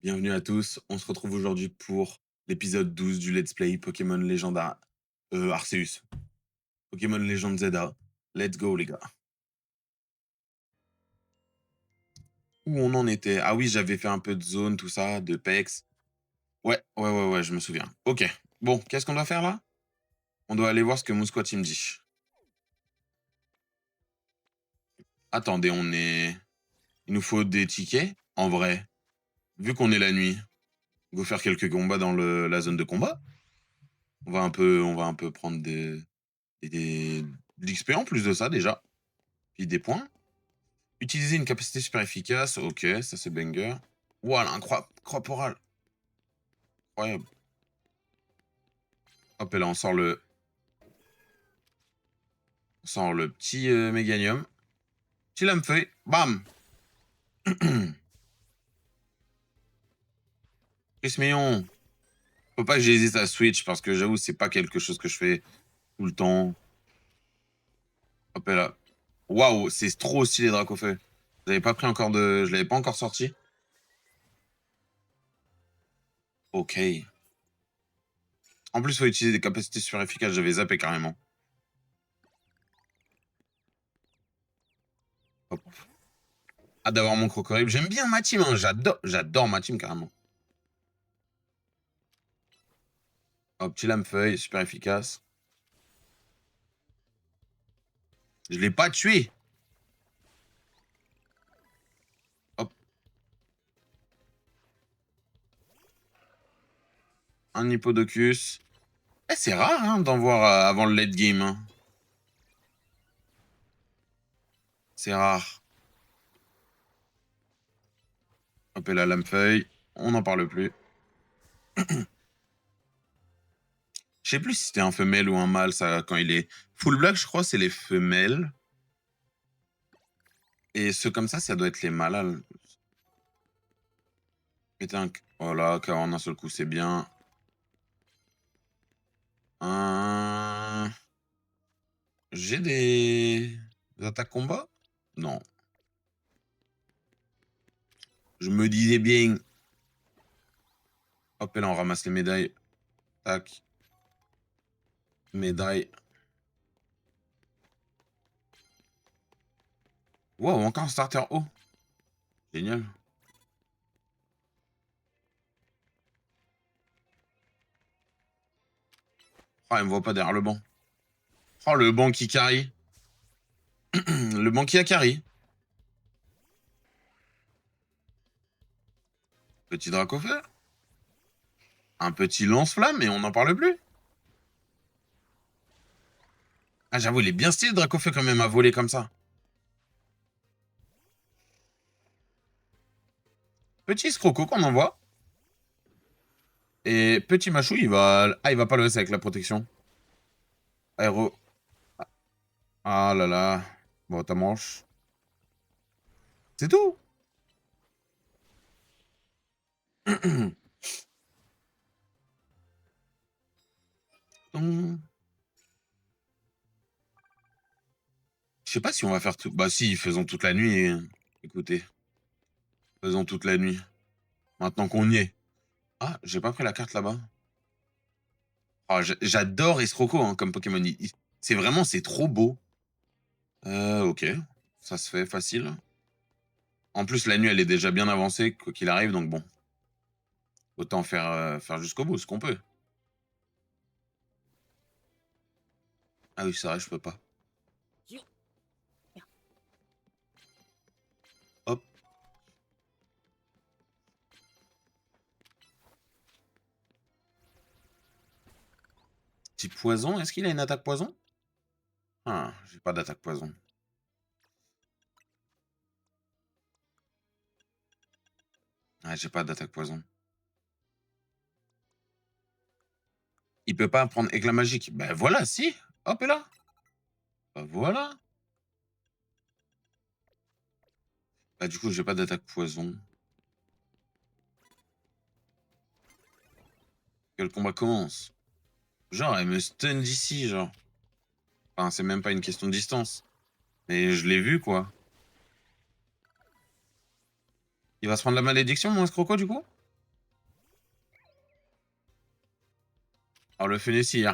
Bienvenue à tous, on se retrouve aujourd'hui pour l'épisode 12 du Let's Play Pokémon Légendaire Arceus. Pokémon Légende ZA. Let's go les gars. Où on en était? Ah oui, j'avais fait un peu de zone, tout ça, de PEX. Ouais, je me souviens. Ok. Bon, qu'est-ce qu'on doit faire là? On doit aller voir ce que Mousquat me dit. Attendez, on est... Il nous faut des tickets? En vrai, vu qu'on est la nuit, on va faire quelques combats dans la zone de combat. On va un peu prendre de l'XP en plus de ça déjà. Puis des points. Utiliser une capacité super efficace, ok, ça c'est banger. Voilà, un croix incroyable. Hop, et là on sort le petit méganium. Petit lame-feuille, bam. Prisméon. Faut pas que j'hésite à switch parce que j'avoue, c'est pas quelque chose que je fais tout le temps. Hop, et là. Waouh, c'est trop stylé Dracofeu. J'avais pas pris encore de. Je l'avais pas encore sorti. Ok. En plus, faut utiliser des capacités super efficaces, j'avais zappé carrément. Hop. Hâte d'avoir mon crocodile. J'aime bien ma team, hein. J'adore ma team carrément. Hop, petit lame-feuille, super efficace. Je l'ai pas tué. Hop, un Hippodocus. Eh, c'est rare hein, d'en voir avant le late game. Hein. C'est rare. Hop, et la lame-feuille. On n'en parle plus. Je sais plus si c'était un femelle ou un mâle, ça, quand il est full black, je crois, c'est les femelles. Et ceux comme ça doit être les mâles. Hein. Mettez un... Voilà, car en un seul coup, c'est bien. Un... J'ai des attaques combat? Non. Je me disais bien. Hop, et là, on ramasse les médailles. Tac. Médaille. Wow, encore un starter haut. Génial. Oh, il me voit pas derrière le banc. Oh, le banc qui carry. Le banc qui a carry. Petit Dracofeu. Un petit lance-flamme et on n'en parle plus. Ah, j'avoue, il est bien stylé, Dracofeu, quand même, à voler comme ça. Petit Scroco qu'on envoie. Et petit Machou, il va... Ah, il va pas le laisser avec la protection. Aéro... Ah là là. Bon, ta manche. C'est tout. Je sais pas si on va faire tout... Bah si, faisons toute la nuit. Écoutez, faisons toute la nuit. Maintenant qu'on y est. Ah, j'ai pas pris la carte là-bas. Oh, j'adore Escroco hein, comme Pokémon. C'est vraiment, c'est trop beau. Ok. Ça se fait facile. En plus, la nuit, elle est déjà bien avancée, quoi qu'il arrive, donc bon. Autant faire jusqu'au bout, ce qu'on peut. Ah oui, c'est vrai, je peux pas. Hop. Petit poison, est-ce qu'il a une attaque poison? Ah, j'ai pas d'attaque poison. Ah, j'ai pas d'attaque poison. Il peut pas prendre éclat magique. Ben voilà, si. Hop, et là. Bah voilà. Bah du coup, j'ai pas d'attaque poison. Que le combat commence. Genre, elle me stun d'ici, genre. Enfin, c'est même pas une question de distance. Mais je l'ai vu, quoi. Il va se prendre la malédiction, mon escroco, du coup? Oh, le fenessier.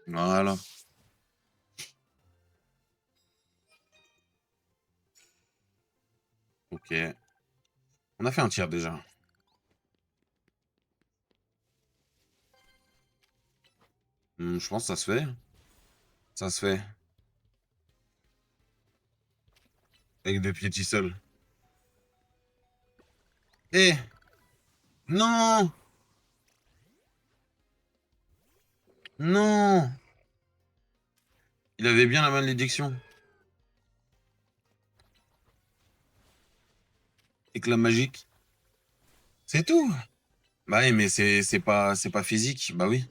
Voilà. OK. On a fait un tir déjà. Je pense que ça se fait. Ça se fait. Avec 2 pieds tout seul. Eh! Non! Non! Il avait bien la malédiction. Éclat magique. C'est tout. Bah oui, mais c'est pas physique. Bah oui.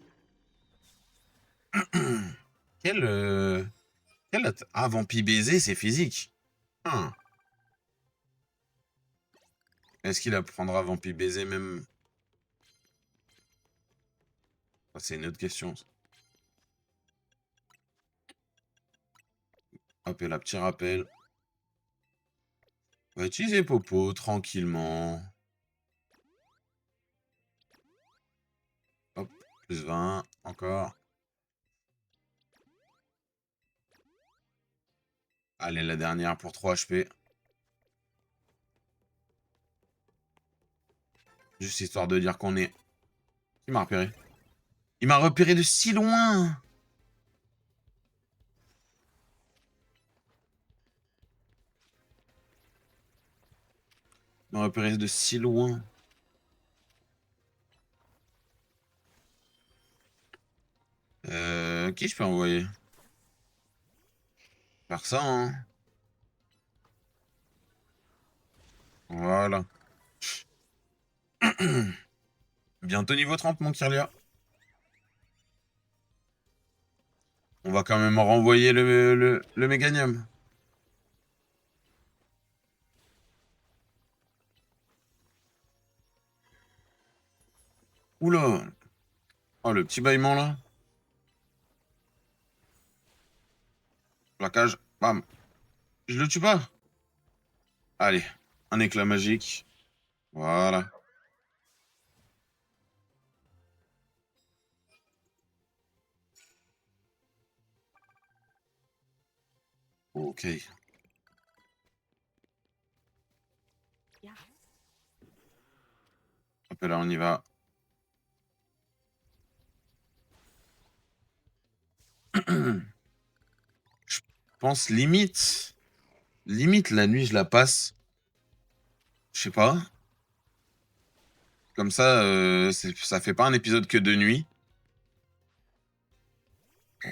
Quel ah, Vampi baiser, c'est physique. Hein. Est-ce qu'il apprendra Vampi baiser même? Ça, c'est une autre question. Hop, et la petit rappel. On va utiliser Popo tranquillement. Hop, plus 20, encore. Allez, la dernière pour 3 HP. Juste histoire de dire qu'on est... Il m'a repéré. Il m'a repéré de si loin. Il m'a repéré de si loin. Qui je peux envoyer? Faire ça, hein. Voilà. Bientôt niveau 30, mon Kirlia. On va quand même renvoyer le Méganium. Oula. Oh, le petit bâillement, là. Plaquage. Bam. Je le tue pas. Allez. Un éclat magique. Voilà. Ok. Hop là, on y va. Je pense limite. Limite, la nuit, je la passe. Je sais pas. Comme ça, ça fait pas un épisode que de nuit.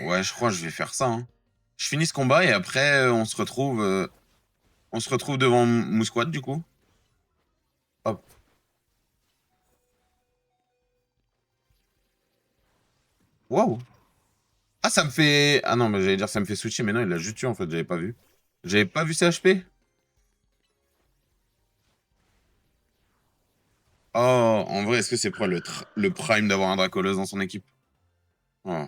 Ouais, je crois que je vais faire ça, hein. Je finis ce combat et après, on se retrouve devant Mousquad, du coup. Hop. Waouh. Ah, ça me fait... Ah non, mais j'allais dire ça me fait switcher, mais non, il l'a juste tué, en fait, j'avais pas vu. J'avais pas vu ses HP. Oh, en vrai, est-ce que c'est quoi le prime d'avoir un Dracolos dans son équipe? Oh.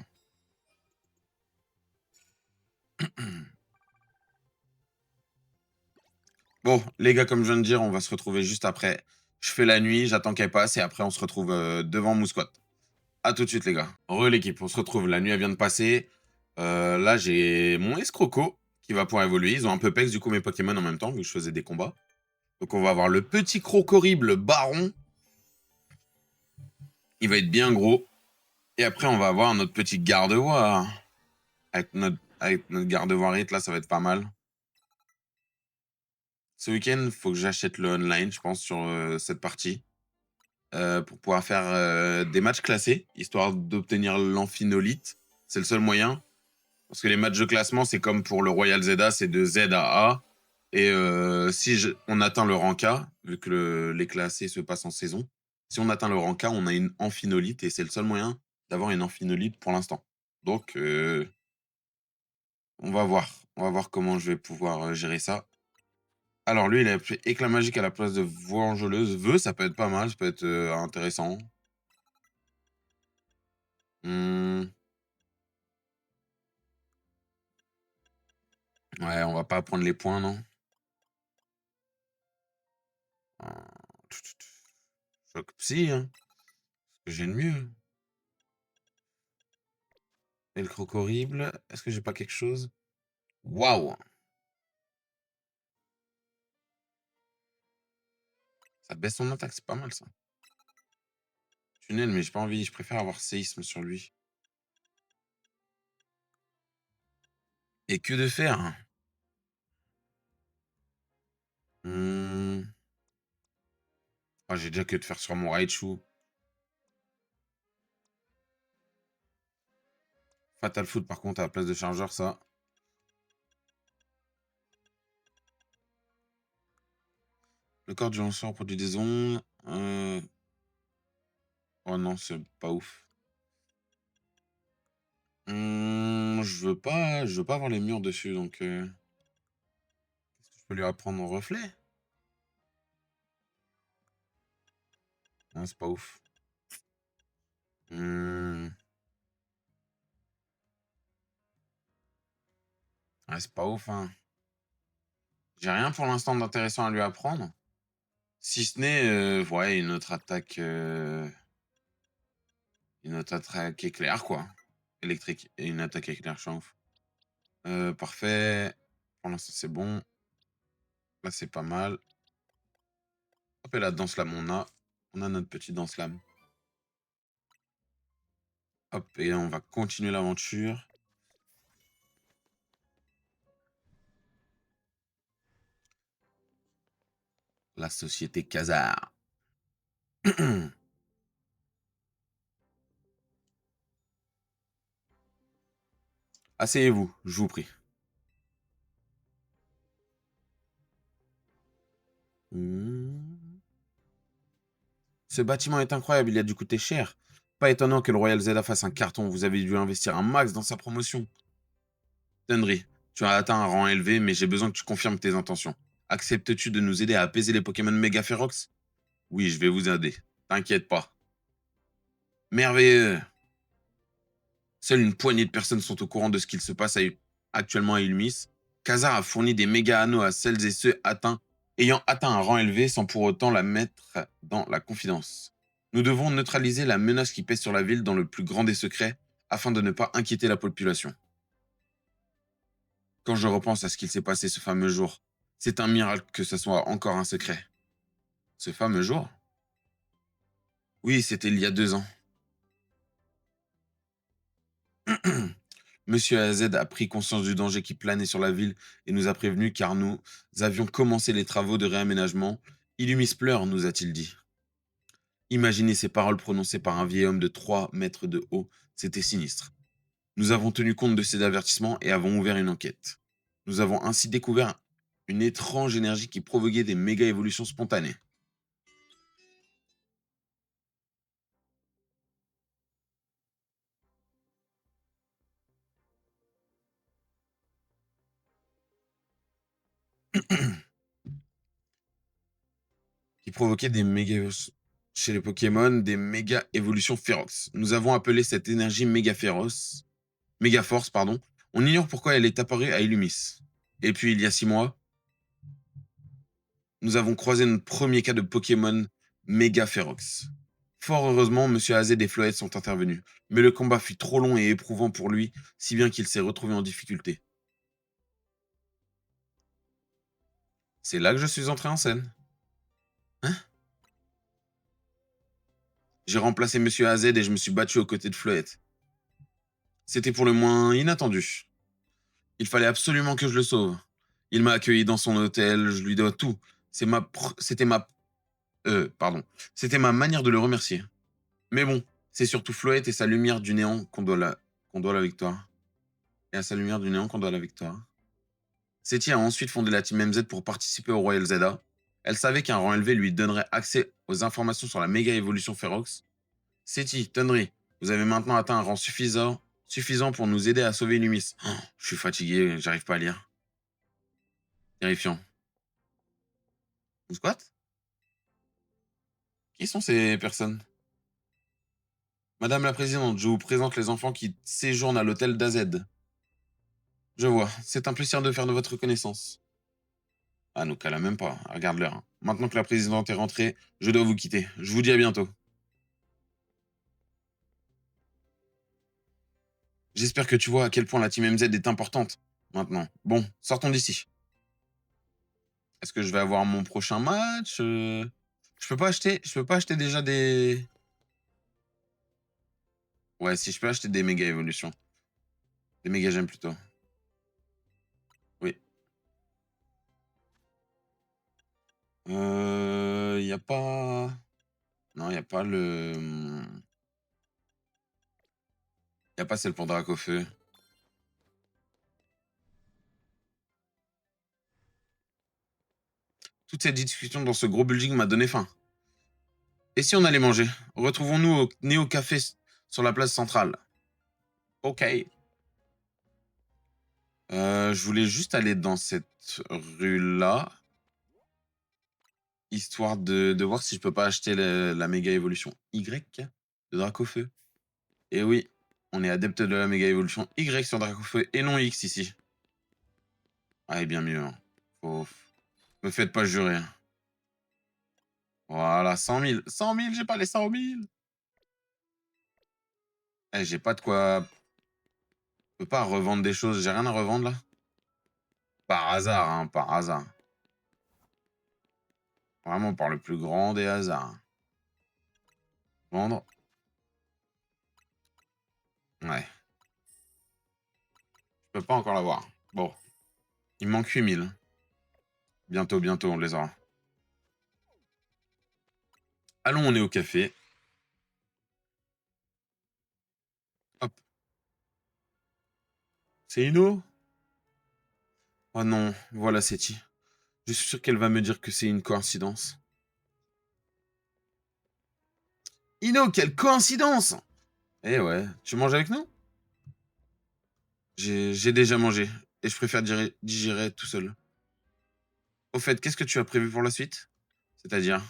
Bon, les gars, comme je viens de dire, on va se retrouver juste après. Je fais la nuit, j'attends qu'elle passe et après on se retrouve devant Mousquat. A tout de suite, les gars. Re l'équipe, on se retrouve. La nuit, elle vient de passer. Là, j'ai mon escroco qui va pouvoir évoluer. Ils ont un peu pex, du coup, mes Pokémon en même temps, vu que je faisais des combats. Donc, on va avoir le petit crocorible baron. Il va être bien gros. Et après, on va avoir notre petit gardevoir. Avec notre gardevoir hit, là, ça va être pas mal. Ce week-end, il faut que j'achète le online, je pense, sur cette partie. Pour pouvoir faire des matchs classés, histoire d'obtenir l'amphinolite. C'est le seul moyen. Parce que les matchs de classement, c'est comme pour le Royal Zeda, c'est de Z à A. Et si on atteint le rang K, vu que les classés se passent en saison, si on atteint le rang K, on a une amphinolite et c'est le seul moyen d'avoir une amphinolite pour l'instant. Donc, on va voir. On va voir comment je vais pouvoir gérer ça. Alors lui, il a fait éclat magique à la place de voix enjôleuse. Vœu, ça peut être pas mal, ça peut être intéressant. Hmm, ouais, on va pas prendre les points, non? Choc psy, hein. Ce que j'ai de mieux. Et le croc horrible. Est-ce que j'ai pas quelque chose? Waouh! Ça baisse son attaque, c'est pas mal ça. Tunnel, mais j'ai pas envie. Je préfère avoir séisme sur lui. Et que de faire? Hmm. Ah, j'ai déjà que de faire sur mon Raichu. Fatal Foot, par contre, à la place de chargeur, ça. Le corps du lanceur produit des ondes. Oh non, c'est pas ouf. Je veux pas avoir les murs dessus, donc est-ce que je peux lui apprendre au reflet? Non, c'est pas ouf. Hmm, ouais, c'est pas ouf, hein. J'ai rien pour l'instant d'intéressant à lui apprendre. Si ce n'est, ouais, une autre attaque éclair, quoi. Électrique et une attaque éclair chauffe. Parfait. Pour l'instant, c'est bon. Là, c'est pas mal. Hop, et la danse lame, on a notre petit danse lame. Hop, et on va continuer l'aventure. La société Khazar. Asseyez-vous, je vous prie. Hmm. Ce bâtiment est incroyable, il a dû coûter cher. Pas étonnant que le Royal Zelda fasse un carton, vous avez dû investir un max dans sa promotion. Tenry, tu as atteint un rang élevé, mais j'ai besoin que tu confirmes tes intentions. Acceptes-tu de nous aider à apaiser les Pokémon Mega Ferox? Oui, je vais vous aider. T'inquiète pas. Merveilleux. Seule une poignée de personnes sont au courant de ce qu'il se passe actuellement à Illumis. Khazar a fourni des méga anneaux à celles et ceux ayant atteint un rang élevé sans pour autant la mettre dans la confidence. Nous devons neutraliser la menace qui pèse sur la ville dans le plus grand des secrets afin de ne pas inquiéter la population. Quand je repense à ce qu'il s'est passé ce fameux jour, c'est un miracle que ce soit encore un secret. Ce fameux jour? Oui, c'était il y a 2 ans. Monsieur AZ a pris conscience du danger qui planait sur la ville et nous a prévenus car nous avions commencé les travaux de réaménagement. Illumis pleure, nous a-t-il dit. Imaginez ces paroles prononcées par un vieil homme de 3 mètres de haut, c'était sinistre. Nous avons tenu compte de ces avertissements et avons ouvert une enquête. Nous avons ainsi découvert une étrange énergie qui provoquait des méga-évolutions spontanées. Qui provoquaient des méga chez les Pokémon, des méga évolutions féroces. Nous avons appelé cette énergie méga féroce, méga force, pardon. On ignore pourquoi elle est apparue à Illumis. Et puis il y a 6 mois, nous avons croisé notre premier cas de Pokémon méga férox. Fort heureusement, Monsieur Azé et Floette sont intervenus, mais le combat fut trop long et éprouvant pour lui, si bien qu'il s'est retrouvé en difficulté. C'est là que je suis entré en scène. Hein? J'ai remplacé Monsieur AZ et je me suis battu aux côtés de Floette. C'était pour le moins inattendu. Il fallait absolument que je le sauve. Il m'a accueilli dans son hôtel, je lui dois tout. C'était pardon. C'était ma manière de le remercier. Mais bon, c'est surtout Floette et sa lumière du néant qu'on doit la victoire. Et à sa lumière du néant qu'on doit la victoire. Seti a ensuite fondé la Team MZ pour participer au Royal Zelda. Elle savait qu'un rang élevé lui donnerait accès aux informations sur la méga évolution Ferox. Seti, Tundri, vous avez maintenant atteint un rang suffisant pour nous aider à sauver Lumis. Oh, je suis fatigué, j'arrive pas à lire. Terrifiant. Vous squat? Qui sont ces personnes? Madame la Présidente, je vous présente les enfants qui séjournent à l'hôtel d'AZ. Je vois, c'est un plaisir de faire de votre connaissance. Ah, nous cala même pas. Regarde l'heure, hein. Maintenant que la présidente est rentrée, je dois vous quitter. Je vous dis à bientôt. J'espère que tu vois à quel point la team MZ est importante maintenant. Bon, sortons d'ici. Est-ce que je vais avoir mon prochain match? Je peux pas acheter déjà des... Ouais, si je peux acheter des méga évolutions. Des méga gemmes plutôt. Oui. Y a pas... Non, y a pas le... Y a pas celle pour Dracofeu. Toute cette discussion dans ce gros building m'a donné faim. Et si on allait manger? Retrouvons-nous au Néo Café sur la place centrale. Ok. Je voulais juste aller dans cette rue-là, histoire de voir si je peux pas acheter la méga évolution Y de Dracofeu. Et oui, on est adepte de la méga évolution Y sur Dracofeu et non X ici. Ah, et bien mieux, hein. Faut... Me faites pas jurer, hein. Voilà, 100 000. 100 000, j'ai pas les 100 000. Eh, j'ai pas de quoi... Je peux pas revendre des choses, j'ai rien à revendre là. Par hasard, hein, par hasard. Vraiment par le plus grand des hasards. Vendre. Ouais. Je peux pas encore l'avoir. Bon. Il me manque 8 000. Bientôt, bientôt, on les aura. Allons, on est au café. Hop. C'est Ino? Oh non, voilà Seti. Je suis sûr qu'elle va me dire que c'est une coïncidence. Ino, quelle coïncidence! Eh ouais, tu manges avec nous? J'ai déjà mangé. Et je préfère digérer tout seul. Au fait, qu'est-ce que tu as prévu pour la suite? C'est-à-dire?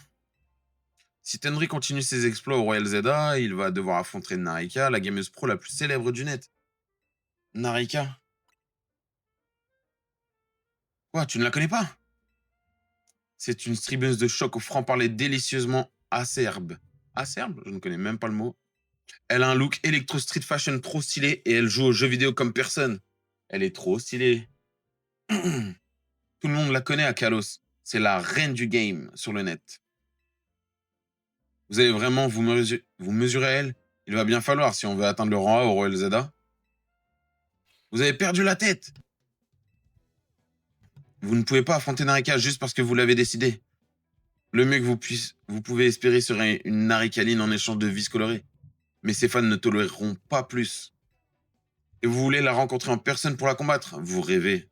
Si Tenry continue ses exploits au Royal Zeta, il va devoir affronter Narika, la gameuse pro la plus célèbre du net. Narika? Quoi, tu ne la connais pas? C'est une streameuse de choc au franc-parler délicieusement acerbe. Acerbe? Je ne connais même pas le mot. Elle a un look électro street fashion trop stylé et elle joue aux jeux vidéo comme personne. Elle est trop stylée. Tout le monde la connaît à Kalos. C'est la reine du game sur le net. Vous allez vraiment vous mesurer à elle? Il va bien falloir si on veut atteindre le rang A au Royal Zeta. Vous avez perdu la tête. Vous ne pouvez pas affronter Narika juste parce que vous l'avez décidé. Le mieux que vous pouvez espérer serait une Narikaline en échange de vis colorées. Mais ses fans ne toléreront pas plus. Et vous voulez la rencontrer en personne pour la combattre? Vous rêvez.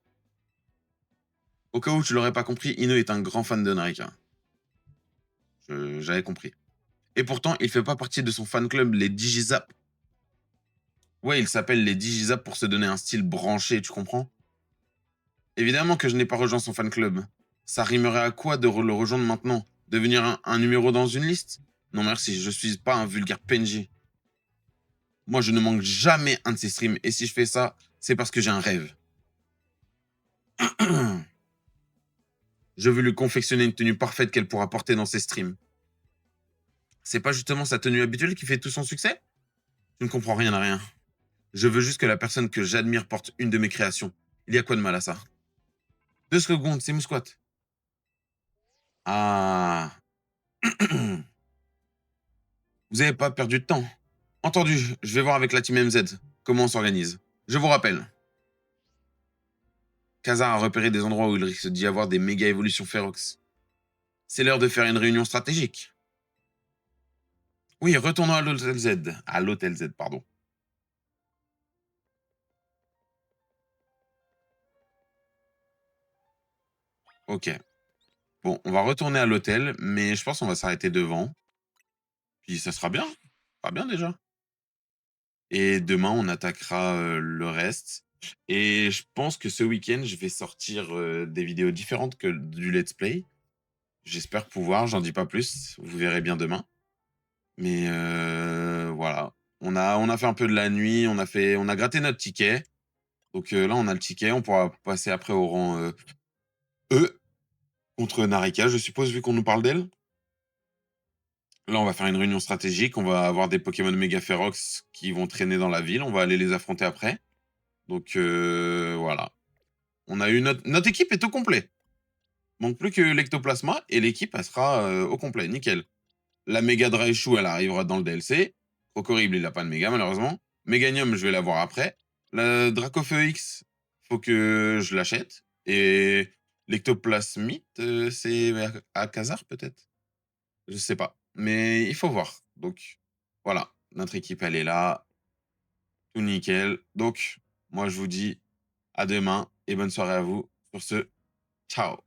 Au cas où tu l'aurais pas compris, Ino est un grand fan de Narika. J'avais compris. Et pourtant, il fait pas partie de son fan club, les Digizap. Ouais, il s'appelle les Digizap pour se donner un style branché, tu comprends? Évidemment que je n'ai pas rejoint son fan club. Ça rimerait à quoi de le rejoindre maintenant? Devenir un numéro dans une liste? Non merci, je suis pas un vulgaire PNJ. Moi, je ne manque jamais un de ses streams, et si je fais ça, c'est parce que j'ai un rêve. Je veux lui confectionner une tenue parfaite qu'elle pourra porter dans ses streams. C'est pas justement sa tenue habituelle qui fait tout son succès? Je ne comprends rien à rien. Je veux juste que la personne que j'admire porte une de mes créations. Il y a quoi de mal à ça? 2 secondes, c'est Mousquat. Ah. Vous avez pas perdu de temps. Entendu, je vais voir avec la team MZ comment on s'organise. Je vous rappelle. Khazar a repéré des endroits où il risque d'y avoir des méga évolutions féroces. C'est l'heure de faire une réunion stratégique. Oui, retournons à l'hôtel Z. À l'hôtel Z, pardon. Ok. Bon, on va retourner à l'hôtel, mais je pense qu'on va s'arrêter devant. Puis ça sera bien. Pas bien déjà. Et demain, on attaquera le reste. Et je pense que ce week-end, je vais sortir des vidéos différentes que du let's play. J'espère pouvoir, j'en dis pas plus. Vous verrez bien demain. Mais voilà. On a fait un peu de la nuit, on a gratté notre ticket. Donc là, on a le ticket, on pourra passer après au rang E. contre Narika, je suppose, vu qu'on nous parle d'elle. Là, on va faire une réunion stratégique, on va avoir des Pokémon méga férox qui vont traîner dans la ville, on va aller les affronter après. Donc voilà. On a eu notre équipe est au complet. Manque plus que l'Ectoplasma et l'équipe, elle sera, au complet, nickel. La méga Draichu, elle arrivera dans le DLC. Crocorrible, il a pas de méga malheureusement. Méganium, je vais l'avoir après. La Dracofeu X, faut que je l'achète et l'Ectoplasmite, c'est à Khazar peut-être? Je sais pas, mais il faut voir. Donc voilà, notre équipe, elle est là, tout nickel. Donc moi, je vous dis à demain et bonne soirée à vous. Sur ce, ciao.